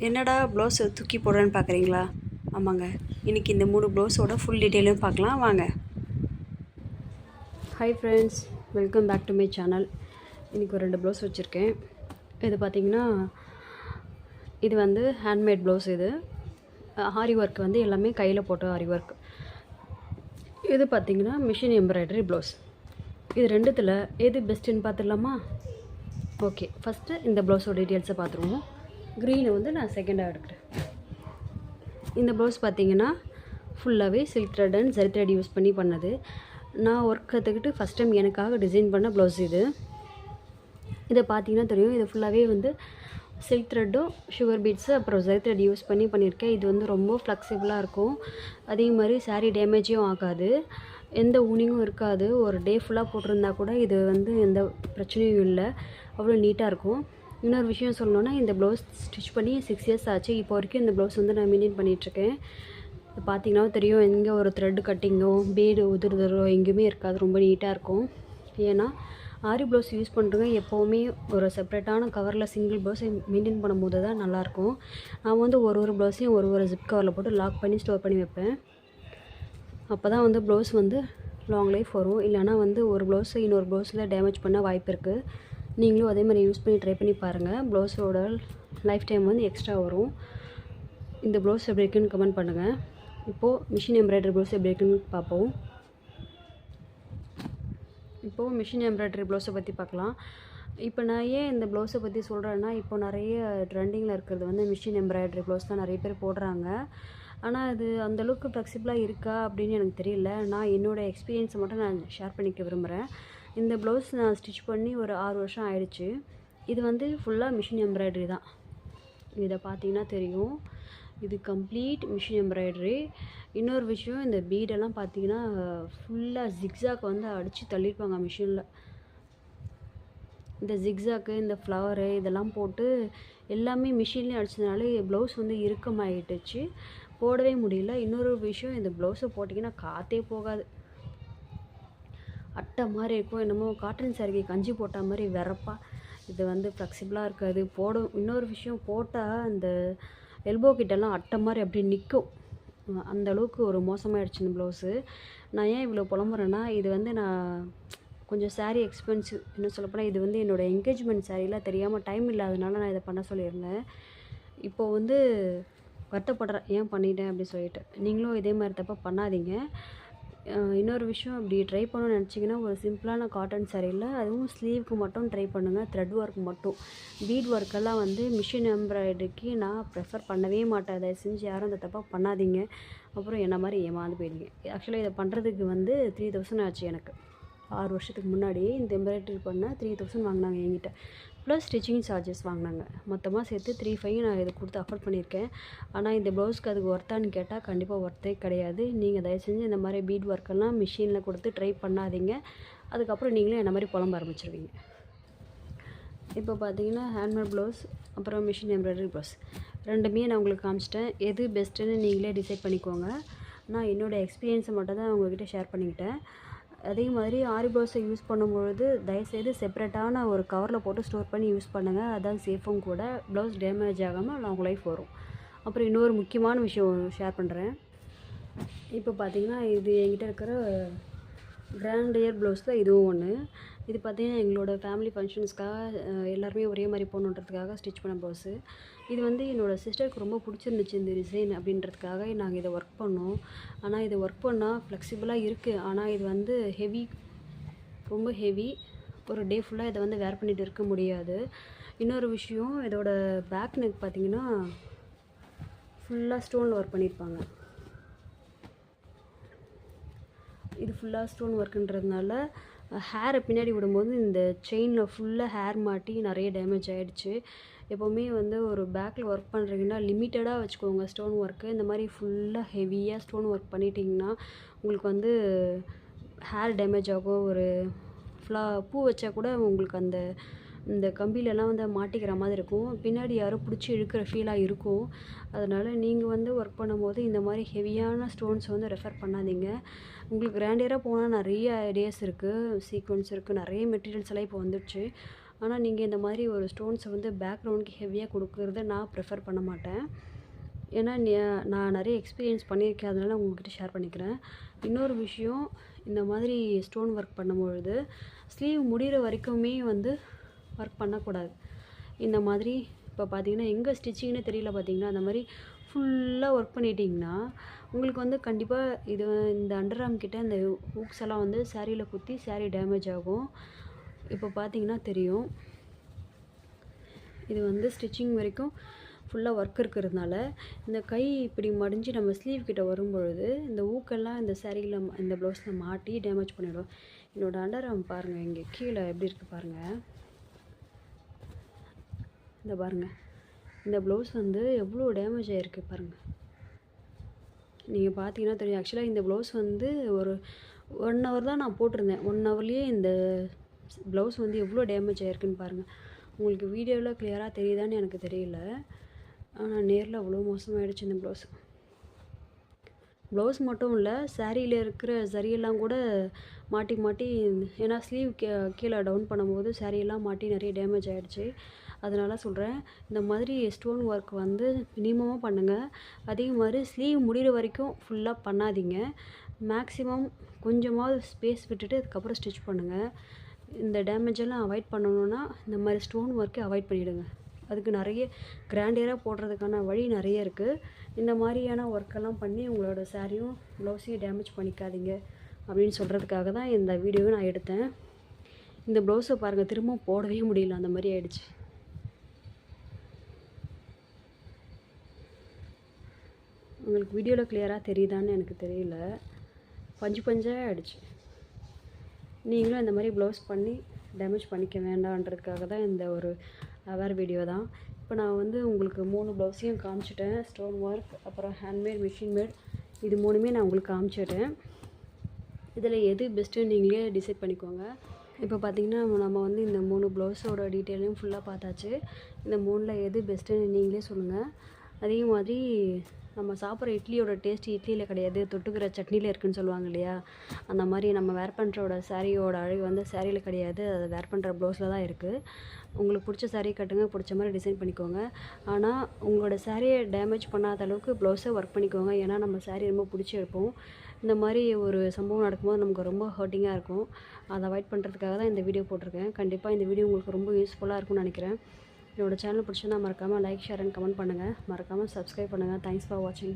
என்னடா ப்ளவுஸை தூக்கி போடுறேன்னு பார்க்குறீங்களா? ஆமாங்க, இன்றைக்கி இந்த 3 ப்ளவுஸோட ஃபுல் டீட்டெயிலும் பார்க்கலாம் வாங்க. Hi friends, welcome back to my channel. இன்றைக்கி ஒரு 2 ப்ளவுஸ் வச்சுருக்கேன். இது பார்த்திங்கன்னா இது வந்து ஹேண்ட்மேட் ப்ளவுஸ். இது ஆரி ஒர்க் வந்து எல்லாமே கையில் போட்ட ஆரி ஒர்க். இது பார்த்திங்கன்னா மிஷின் எம்ப்ராய்டரி ப்ளவுஸ். இது ரெண்டுத்தில் எது பெஸ்ட்டுன்னு பார்த்துடலாமா? ஓகே, ஃபஸ்ட்டு இந்த ப்ளவுஸோட டீட்டெயில்ஸை பார்த்துருவோம். க்ரீனை வந்து நான் செகண்டாக எடுக்கிறேன். இந்த ப்ளவுஸ் பார்த்திங்கன்னா ஃபுல்லாகவே silk thread and zari thread use பண்ணி பண்ணது. நான் ஒர்க் கற்றுக்கிட்டு ஃபஸ்ட் டைம் எனக்காக டிசைன் பண்ண ப்ளவுஸ் இது. இதை பார்த்திங்கன்னா தெரியும், இது ஃபுல்லாகவே வந்து சில்க் த்ரெட்டும் சுகர் பீட்ஸு அப்புறம் ஜரி த்ரெட் யூஸ் பண்ணி பண்ணியிருக்கேன். இது வந்து ரொம்ப ஃப்ளெக்சிபிளாக இருக்கும். அதே மாதிரி சாரீ டேமேஜும் ஆகாது, எந்த ஊனிங்கும் இருக்காது. ஒரு டே ஃபுல்லாக போட்டிருந்தா கூட இது வந்து எந்த பிரச்சனையும் இல்லை, அவ்வளோ நீட்டாக இருக்கும். இன்னொரு விஷயம் சொல்லணுன்னா, இந்த ப்ளவுஸ் ஸ்டிச் பண்ணி 6 இயர்ஸ் ஆச்சு. இப்போ வரைக்கும் இந்த ப்ளவுஸ் வந்து நான் மெயின்டைன் பண்ணிகிட்ருக்கேன். இது பார்த்திங்கன்னா தெரியும், எங்கே ஒரு த்ரெட் கட்டிங்கோ பீடு உதிர்தரோ எங்கேயுமே இருக்காது, ரொம்ப நீட்டாக இருக்கும். ஏன்னா ஆரி ப்ளவுஸ் யூஸ் பண்ணுறவங்க எப்போவுமே ஒரு செப்ரேட்டான கவரில் சிங்கிள் ப்ளவுஸை மெயின்டைன் பண்ணும்போது தான் நல்லாயிருக்கும். நான் வந்து ஒரு ப்ளவுஸையும் ஒரு ஜிப் கவரில் போட்டு லாக் பண்ணி ஸ்டோர் பண்ணி வைப்பேன். அப்போ தான் வந்து ப்ளவுஸ் வந்து லாங் லைஃப் வரும். இல்லைனா வந்து ஒரு ப்ளவுஸை இன்னொரு ப்ளவுஸில் டேமேஜ் பண்ண வாய்ப்பு இருக்குது. நீங்களும் அதே மாதிரி யூஸ் பண்ணி ட்ரை பண்ணி பாருங்கள். ப்ளவுஸோட லைஃப் டைம் வந்து எக்ஸ்ட்ரா வரும். இந்த ப்ளவுஸ் எப்படி இருக்குன்னு கமெண்ட் பண்ணுங்கள். இப்போது மிஷின் எம்ப்ராய்டரி ப்ளவுஸ் எப்படி இருக்குன்னு பார்ப்போம். இப்போது மிஷின் எம்ப்ராய்டரி ப்ளவுஸை பற்றி பார்க்கலாம். இப்போ நான் ஏன் இந்த ப்ளவுஸை பற்றி சொல்கிறேன்னா, இப்போ நிறைய ட்ரெண்டிங்கில் இருக்கிறது வந்து மிஷின் எம்ப்ராய்டரி ப்ளவுஸ் தான் நிறைய பேர் போடுறாங்க. ஆனால் அது அந்தளவுக்கு ஃப்ளெக்சிபிளாக இருக்கா அப்படின்னு எனக்கு தெரியல. நான் என்னோடய எக்ஸ்பீரியன்ஸை மட்டும் நான் ஷேர் பண்ணிக்க விரும்புகிறேன். இந்த ப்ளவுஸ் நான் ஸ்டிச் பண்ணி ஒரு 6 வருஷம் ஆயிடுச்சு. இது வந்து ஃபுல்லாக மிஷின் எம்ப்ராய்டரி தான். இதை பார்த்தீங்கன்னா தெரியும், இது கம்ப்ளீட் மிஷின் எம்ப்ராய்டரி. இன்னொரு விஷயம், இந்த பீடெல்லாம் பார்த்தீங்கன்னா ஃபுல்லாக ஜிக்ஸாக் வந்து அடித்து தள்ளியிருப்பாங்க மிஷினில். இந்த ஜிக்ஸாக்கு, இந்த ஃப்ளவரு இதெல்லாம் போட்டு எல்லாமே மிஷின்லேயே அடித்ததுனால ப்ளவுஸ் வந்து இறுக்கமாகிட்டுச்சு, போடவே முடியல. இன்னொரு விஷயம், இந்த ப்ளவுஸை போட்டிங்கன்னா காற்றே போகாது, அட்டை மாதிரி இருக்கும். என்னமோ காட்டன் சாரிக்கு கஞ்சி போட்ட மாதிரி வெறப்பாக. இது வந்து ஃப்ளெக்சிபிளாக இருக்காது. இன்னொரு விஷயம், போட்டால் அந்த எல்போ கிட்டெல்லாம் அட்டை மாதிரி அப்படி நிற்கும். அந்தளவுக்கு ஒரு மோசமாகிடுச்சு இந்த ப்ளவுஸு. நான் ஏன் இவ்வளோ புலம்புறேன்னா, இது வந்து நான் கொஞ்சம் சாரீ எக்ஸ்பென்சிவ். இன்னும் சொல்லப்போனால் இது வந்து என்னோடய என்கேஜ்மெண்ட் சாரீலாம் தெரியாமல் டைம் இல்லாதனால நான் இதை பண்ண சொல்லியிருந்தேன். இப்போது வந்து வருத்தப்படுறேன் ஏன் பண்ணிட்டேன் அப்படின்னு சொல்லிட்டு. நீங்களும் இதே மாதிரி தப்பாக பண்ணாதீங்க. இன்னொரு விஷயம், இப்படி ட்ரை பண்ணணும்னு நினச்சிங்கன்னா ஒரு சிம்பிளான காட்டன் சாரியில், அதுவும் ஸ்லீவுக்கு மட்டும் ட்ரை பண்ணுங்கள். த்ரெட் ஒர்க் மட்டும், பீட் ஒர்க்கெல்லாம் வந்து மிஷின் எம்ப்ராய்டரிக்கு நான் ப்ரெஃபர் பண்ணவே மாட்டேன். தயவு செஞ்சு யாரும் அந்த தப்பாக பண்ணாதீங்க, அப்புறம் என்ன மாதிரி ஏமாந்து போயிடுங்க. ஆக்சுவலாக இதை பண்ணுறதுக்கு வந்து 3000 ஆச்சு எனக்கு. 6 வருஷத்துக்கு முன்னாடியே இந்த எம்ப்ராய்டரி பண்ண 3000 வாங்கினாங்க என்கிட்ட. ப்ளஸ் ஸ்டிச்சிங் சார்ஜஸ் வாங்கினாங்க. மொத்தமாக சேர்த்து 3500 நான் இதை கொடுத்து அஃபோர்ட் பண்ணியிருக்கேன். ஆனால் இந்த ப்ளவுஸ்க்கு அதுக்கு ஒர்த்தான்னு கேட்டால் கண்டிப்பாக ஒர்த்தே கிடையாது. நீங்கள் தயவு செஞ்சு இந்த மாதிரி பீட் ஒர்க்கெல்லாம் மிஷினில் கொடுத்து ட்ரை பண்ணாதீங்க. அதுக்கப்புறம் நீங்களே என்ன மாதிரி புலம்ப ஆரம்பிச்சிருவீங்க. இப்போ பார்த்தீங்கன்னா ஹேண்ட்மேட் ப்ளவுஸ் அப்புறம் மிஷின் எம்ப்ராய்டரி ப்ளவுஸ் ரெண்டுமே நான் உங்களுக்கு காமிச்சிட்டேன். எது பெஸ்ட்டுன்னு நீங்களே டிசைட் பண்ணிக்கோங்க. நான் என்னோடய எக்ஸ்பீரியன்ஸை மட்டும் தான் உங்கள்கிட்ட ஷேர் பண்ணிக்கிட்டேன். அதே மாதிரி ஆரி ப்ளவுஸை யூஸ் பண்ணும்பொழுது தயவுசெய்து செப்பரேட்டான ஒரு கவரில் போட்டு ஸ்டோர் பண்ணி யூஸ் பண்ணுங்கள். அதான் சேஃபும் கூட. ப்ளவுஸ் டேமேஜ் ஆகாமல் லாங் லைஃப் வரும். அப்புறம் இன்னொரு முக்கியமான விஷயம் ஷேர் பண்ணுறேன். இப்போ பார்த்தீங்கன்னா இது என்கிட்ட இருக்கிற கிராண்ட் இயர் ப்ளவுஸில் இதுவும் ஒன்று. இது பார்த்திங்கன்னா எங்களோட ஃபேமிலி ஃபங்க்ஷன்ஸ்க்காக எல்லாருமே ஒரே மாதிரி போகணுன்றதுக்காக ஸ்டிச் பண்ண ப்ளவுஸு. இது வந்து என்னோடய சிஸ்டருக்கு ரொம்ப பிடிச்சிருந்துச்சு இந்த டிசைன் அப்படின்றதுக்காக நாங்கள் இதை ஒர்க் பண்ணோம். ஆனால் இது ஒர்க் பண்ணால் ஃப்ளெக்சிபிளாக இருக்குது, ஆனால் இது வந்து ஹெவி, ரொம்ப ஹெவி. ஒரு டே ஃபுல்லாக இதை வந்து வேர் பண்ணிட்டு இருக்க முடியாது. இன்னொரு விஷயம், இதோட பேக் நெக் பார்த்திங்கன்னா ஃபுல்லாக ஸ்டோனில் ஒர்க் பண்ணியிருப்பாங்க. இது ஃபுல்லாக ஸ்டோன் ஒர்க்குன்றதுனால ஹேரை பின்னாடி விடும்போது இந்த செயினில் ஃபுல்லாக ஹேர் மாட்டி நிறைய டேமேஜ் ஆகிடுச்சு. எப்போவுமே வந்து ஒரு பேக்கில் ஒர்க் பண்ணுறீங்கன்னா லிமிட்டடாக வச்சுக்கோங்க ஸ்டோன் ஒர்க்கு. இந்த மாதிரி ஃபுல்லாக ஹெவியாக ஸ்டோன் ஒர்க் பண்ணிட்டீங்கன்னா உங்களுக்கு வந்து ஹேர் டேமேஜ் ஆகும். ஒரு பூ வச்சா கூட உங்களுக்கு இந்த கம்பிலெல்லாம் வந்து மாட்டிக்கிற மாதிரி இருக்கும். பின்னாடி யாரும் பிடிச்சி இழுக்கிற ஃபீலாக இருக்கும். அதனால் நீங்கள் வந்து ஒர்க் பண்ணும்போது இந்த மாதிரி ஹெவியான ஸ்டோன்ஸ் வந்து ரெஃபர் பண்ணாதீங்க. உங்களுக்கு கிராண்டியராக போனால் நிறைய ஐடியாஸ் இருக்குது, சீக்வன்ஸ் இருக்குது, நிறைய மெட்டீரியல்ஸ் எல்லாம் இப்போ வந்துடுச்சு. ஆனால் நீங்கள் இந்த மாதிரி ஒரு ஸ்டோன்ஸை வந்து பேக்ரவுண்டுக்கு ஹெவியாக கொடுக்குறத நான் ப்ரிஃபர் பண்ண மாட்டேன். ஏன்னா நான் நிறைய எக்ஸ்பீரியன்ஸ் பண்ணியிருக்கேன், அதனால உங்கள்கிட்ட ஷேர் பண்ணிக்கிறேன். இன்னொரு விஷயம், இந்த மாதிரி ஸ்டோன் ஒர்க் பண்ணும்பொழுது ஸ்லீவ் முடிகிற வரைக்குமே வந்து ஒர்க் பண்ணக்கூடாது. இந்த மாதிரி இப்போ பார்த்தீங்கன்னா எங்கே ஸ்டிச்சிங்னே தெரியல பார்த்தீங்கன்னா, அந்த மாதிரி ஃபுல்லாக ஒர்க் பண்ணிட்டீங்கன்னா உங்களுக்கு வந்து கண்டிப்பாக இந்த அண்டர் ஆர்ம் கிட்ட இந்த ஹூக்ஸ் எல்லாம் வந்து சாரியில் குத்தி சாரீ டேமேஜ் ஆகும். இப்போ பார்த்தீங்கன்னா தெரியும், இது வந்து ஸ்டிச்சிங் வரைக்கும் ஃபுல்லாக ஒர்க் இருக்கிறதுனால இந்த கை இப்படி மடிஞ்சு நம்ம ஸ்லீவ் கிட்ட வரும்பொழுது இந்த ஊக்கெல்லாம் இந்த சாரியில் இந்த ப்ளவுஸில் மாட்டி டேமேஜ் பண்ணிவிடும். என்னோடய அண்டர் ஆர்ம் பாருங்கள், இங்கே கீழே எப்படி இருக்குது பாருங்கள். இந்த பாருங்கள், இந்த ப்ளவுஸ் வந்து எவ்வளோ டேமேஜ் ஆகிருக்கு பாருங்கள். நீங்கள் பார்த்தீங்கன்னா தெரியும். ஆக்சுவலாக இந்த ப்ளவுஸ் வந்து ஒரு 1 ஹவர் தான் நான் போட்டிருந்தேன். 1 ஹவர்லேயே இந்த ப்ளவுஸ் வந்து எவ்வளோ டேமேஜ் ஆகிருக்குன்னு பாருங்கள். உங்களுக்கு வீடியோவில் கிளியராக தெரியுதான்னு எனக்கு தெரியல, ஆனால் நேரில் அவ்வளோ மோசமாகிடுச்சு இந்த ப்ளவுஸ் மட்டும் இல்லை, சாரியில் இருக்கிற சரியெல்லாம் கூட மாட்டி மாட்டி, ஏன்னா ஸ்லீவ் கீழே டவுன் பண்ணும்போது சாரியெல்லாம் மாட்டி நிறைய டேமேஜ் ஆகிடுச்சு. அதனால் சொல்கிறேன், இந்த மாதிரி ஸ்டோன் ஒர்க் வந்து மினிமமாக பண்ணுங்கள். அதே மாதிரி ஸ்லீவ் முடிகிற வரைக்கும் ஃபுல்லாக பண்ணாதீங்க. மேக்ஸிமம் கொஞ்சமாவது ஸ்பேஸ் விட்டுட்டு அதுக்கப்புறம் ஸ்டிச் பண்ணுங்கள். இந்த டேமேஜெல்லாம் அவாய்ட் பண்ணணுன்னா இந்த மாதிரி ஸ்டோன் ஒர்க்கை அவாய்ட் பண்ணிவிடுங்க. அதுக்கு நிறைய கிராண்டியராக போடுறதுக்கான வழி நிறைய இருக்குது. இந்த மாதிரியான ஒர்க்கெல்லாம் பண்ணி உங்களோட சாரியும் ப்ளவுஸையும் டேமேஜ் பண்ணிக்காதீங்க அப்படின்னு சொல்கிறதுக்காக தான் இந்த வீடியோவை நான் எடுத்தேன். இந்த ப்ளவுஸை பாருங்கள், திரும்ப போடவே முடியல, அந்த மாதிரி ஆயிடுச்சு. உங்களுக்கு வீடியோவில் கிளியராக தெரியுதான்னு எனக்கு தெரியல, பஞ்சு பஞ்சாக ஆகிடுச்சு. நீங்களும் இந்த மாதிரி ப்ளவுஸ் பண்ணி டேமேஜ் பண்ணிக்க வேண்டான்றதுக்காக தான் இந்த ஒரு அவேர் வீடியோ தான். இப்போ நான் வந்து உங்களுக்கு 3 ப்ளவுஸையும் காமிச்சிட்டேன். ஸ்டோன் ஒர்க், அப்புறம் ஹேண்ட்மேட், மிஷின் மேட், இது 3மே நான் உங்களுக்கு காமிச்சிட்டேன். இதில் எது பெஸ்ட்டுன்னு நீங்களே டிசைட் பண்ணிக்கோங்க. இப்போ பார்த்திங்கன்னா நம்ம வந்து இந்த 3 ப்ளவுஸோட டீட்டெயிலையும் ஃபுல்லாக பார்த்தாச்சு. இந்த 3ல் எது பெஸ்ட்டுன்னு நீங்களே சொல்லுங்கள். அதே மாதிரி நம்ம சாப்பிட்ற இட்லியோட டேஸ்ட்டு இட்லியில் கிடையாது, தொட்டுக்கிற சட்னியில் இருக்குதுன்னு சொல்லுவாங்க இல்லையா, அந்த மாதிரி நம்ம வேர் பண்ணுறோட சாரியோட அழகு வந்து சாரியில் கிடையாது, அதை வேர் பண்ணுற ப்ளவுஸில் தான் இருக்குது. உங்களுக்கு பிடிச்ச சாரீ கட்டுங்க, பிடிச்ச மாதிரி டிசைன் பண்ணிக்கோங்க. ஆனால் உங்களோட சாரியை டேமேஜ் பண்ணாத அளவுக்கு ப்ளவுஸை ஒர்க் பண்ணிக்கோங்க. ஏன்னா நம்ம சாரீ ரொம்ப பிடிச்சி எடுப்போம். இந்த மாதிரி ஒரு சம்பவம் நடக்கும்போது நமக்கு ரொம்ப ஹர்ட்டிங்காக இருக்கும். அதை அவாய்ட் பண்ணுறதுக்காக தான் இந்த வீடியோ போட்டிருக்கேன். கண்டிப்பாக இந்த வீடியோ உங்களுக்கு ரொம்ப யூஸ்ஃபுல்லாக இருக்கும்னு நினைக்கிறேன். என்னோடய சேனல் பிடிச்சிருந்தா மறக்காமல் லைக், ஷேர் அண்ட் கமெண்ட் பண்ணுங்கள். மறக்காமல் சப்ஸ்கிரைப் பண்ணுங்கள். தேங்க்ஸ் ஃபார் வாட்சிங்.